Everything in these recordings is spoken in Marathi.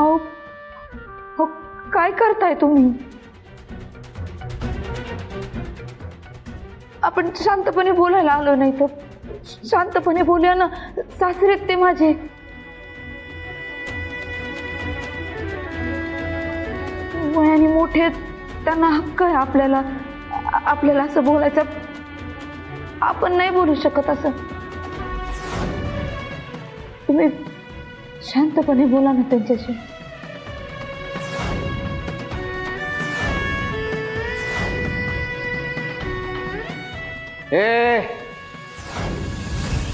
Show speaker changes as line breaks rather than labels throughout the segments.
अहो काय करताय तुम्ही? आपण शांतपणे बोलायला आलो नाही तर शांतपणे बोलूया ना. सासरे ते माझे. वयाने मोठे, त्यांना हक्क आहे आपल्याला असं बोलायचं. आपण नाही बोलू शकत असं. तुम्ही शांतपणे बोला ना त्यांच्याशी.
ए,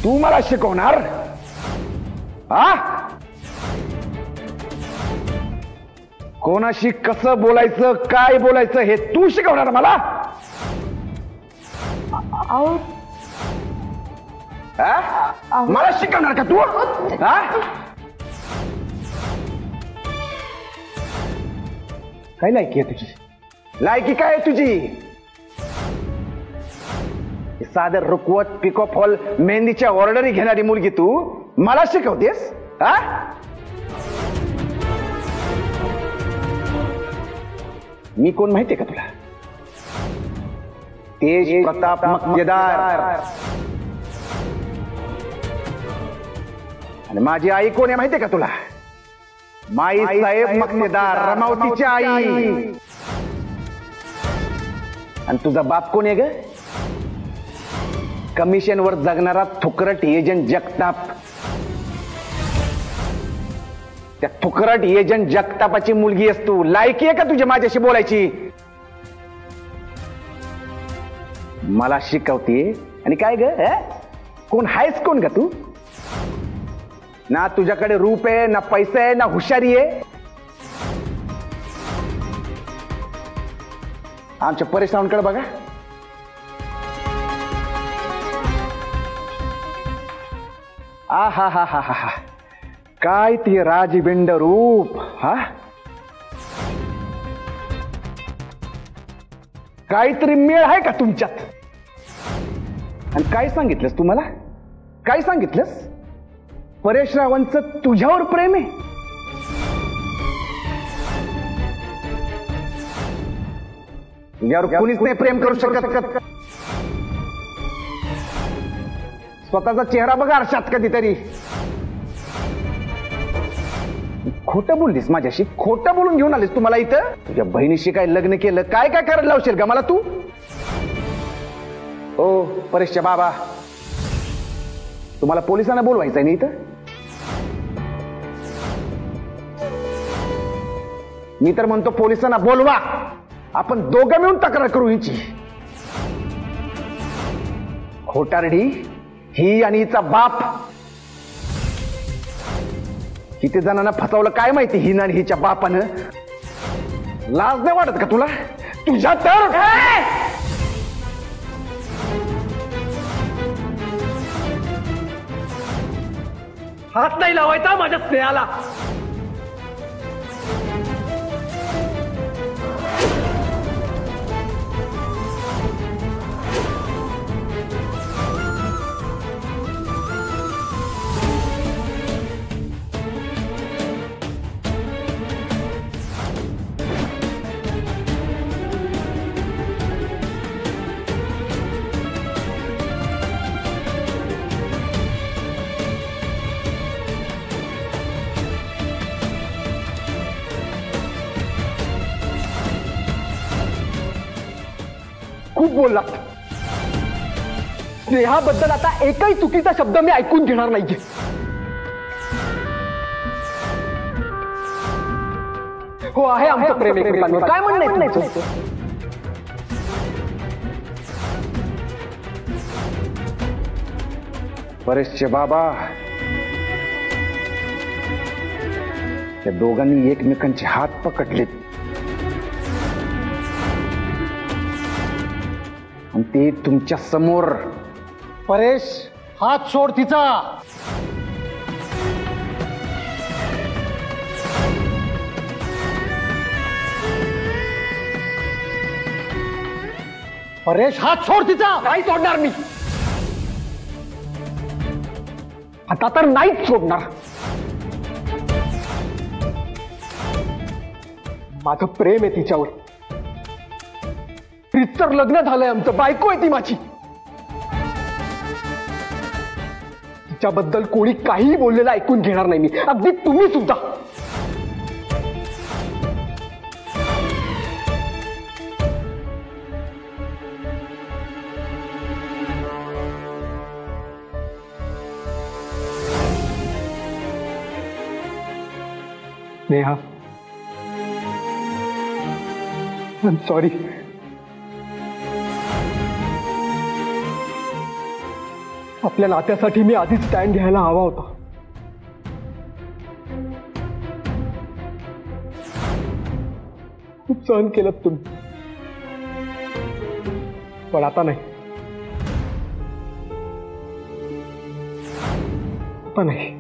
तू मला शिकवणार? हा? कोणाशी कसं बोलायचं, काय बोलायचं हे तू शिकवणार मला?
अहो
मला शिकवणार का तू? हा? काय लायकी आहे तुझी? लायकी काय आहे तुझी? साधं रुकवत, पिको फॉल, मेहंदीच्या ऑर्डरी घेणारी मुलगी तू मला शिकवतेस? हा? मी कोण माहितीये का तुला? तेज प्रताप मक्तेदार. आणि माझी आई कोण आहे माहितीये का तुला? माई साहेब मक्तेदार, रमावतीची आई. आणि तुझा बाप कोण आहे ग? कमिशनवर जगणारा थुकरट एजंट जगताप. त्या थुकरट एजंट जगतापाची मुलगी आहेस तू. लायकी आहे का तुझी माझ्याशी बोलायची? मला शिकवते आणि काय ग? कोण आहेस कोण ग तू? ना तुझ्याकडे रूप आहे, ना पैसा आहे, ना हुशारी आहे. आमच्या परेशांकडे बघा. आ हा हा हा हा. काय ते राजबिंड रूप. हा, काहीतरी मेळ आहे का तुमच्यात? आणि काय सांगितलंस तू मला? काय सांगितलंस? परेश रावणचं तुझ्यावर प्रेम आहे? तुझ्यावर कोणीच नाही प्रेम करू शकत. स्वतःचा चेहरा बघा आरशात कधीतरी. खोटं बोललीस माझ्याशी, खोटं बोलून घेऊन आलीस तू मला इथं. तुझ्या बहिणीशी काय लग्न केलं? काय काय करायला लावशील का मला तू? ओ परेशच्या बाबा, तुम्हाला पोलिसांना बोलवायचंय ना इथं? मी तर म्हणतो पोलिसांना बोलवा. आपण दोघं मिळून तक्रार करू हिची. खोटारडी ही आणि हिचा बाप. किती जणांना फसवलं काय माहिती हिनं आणि हिच्या बापानं. लाज नाही वाटत का तुला? तुझ्या तर
हात नाही लावायचा माझ्या स्नेहाला.
खूप बोललात. स्नेहाबद्दल आता एकही चुकीचा शब्द मी ऐकून घेणार नाहीये. हो आहे आमचं प्रेम एकमेकांवर. काय म्हणणं नाही तुमचं? परेशचे बाबा, त्या दोघांनी एकमेकांचे हात पकडलेत आणि ते तुमच्या समोर.
परेश, हात सोड तिचा. परेश, हात सोड तिचा.
नाही सोडणार मी. आता तर नाहीच सोडणार.
माझं प्रेम आहे तिच्यावर. प्रीतसर लग्न झालंय आमचं, बायको आहे ती माझी. तिच्याबद्दल कोणी काहीही बोललेलं ऐकून घेणार नाही मी, अगदी तुम्ही सुद्धा. Neha, I am sorry. आपल्या नात्यासाठी मी आधीच स्टँड घ्यायला हवा होता. खूप सहन केलं तुम्ही, पण आता नाही. आता नाही.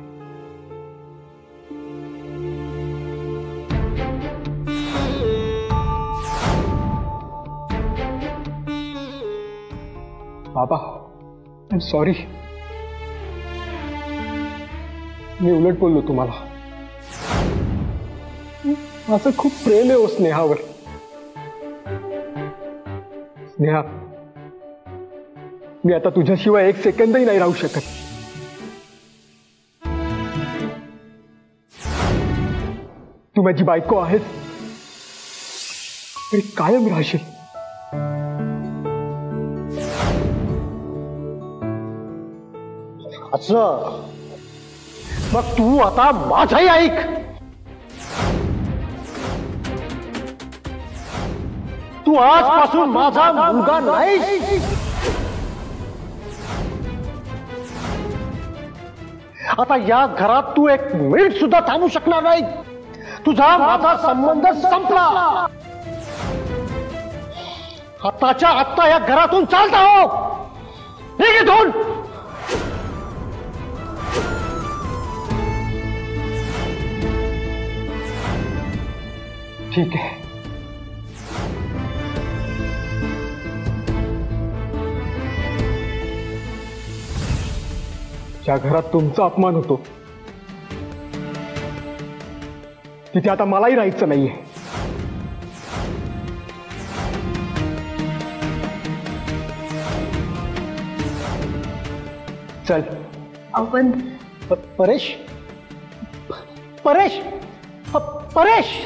बाबा, आय एम सॉरी. मी उलट बोललो तुम्हाला. माझं खूप प्रेम आहे ओ स्नेहावर. स्नेहा, मी आता तुझ्याशिवाय एक सेकंदही नाही राहू शकत. तू माझी बायको आहेस, तरी कायम राहशील. असं मग तू आता माझाही ऐक. तू आजपासून माझा मुलगा नाही. आता या घरात तू एक मिनिट सुद्धा थांबू शकणार नाही. तुझा माझा संबंध संपला. आताच्या आत्ता या घरातून चालता हो. निघ इथून. ठीक आहे. ज्या घरात तुमचा अपमान होतो तिथे आता मलाही राहायचं नाहीये. चल.
आपण
परेश, परेश, परेश.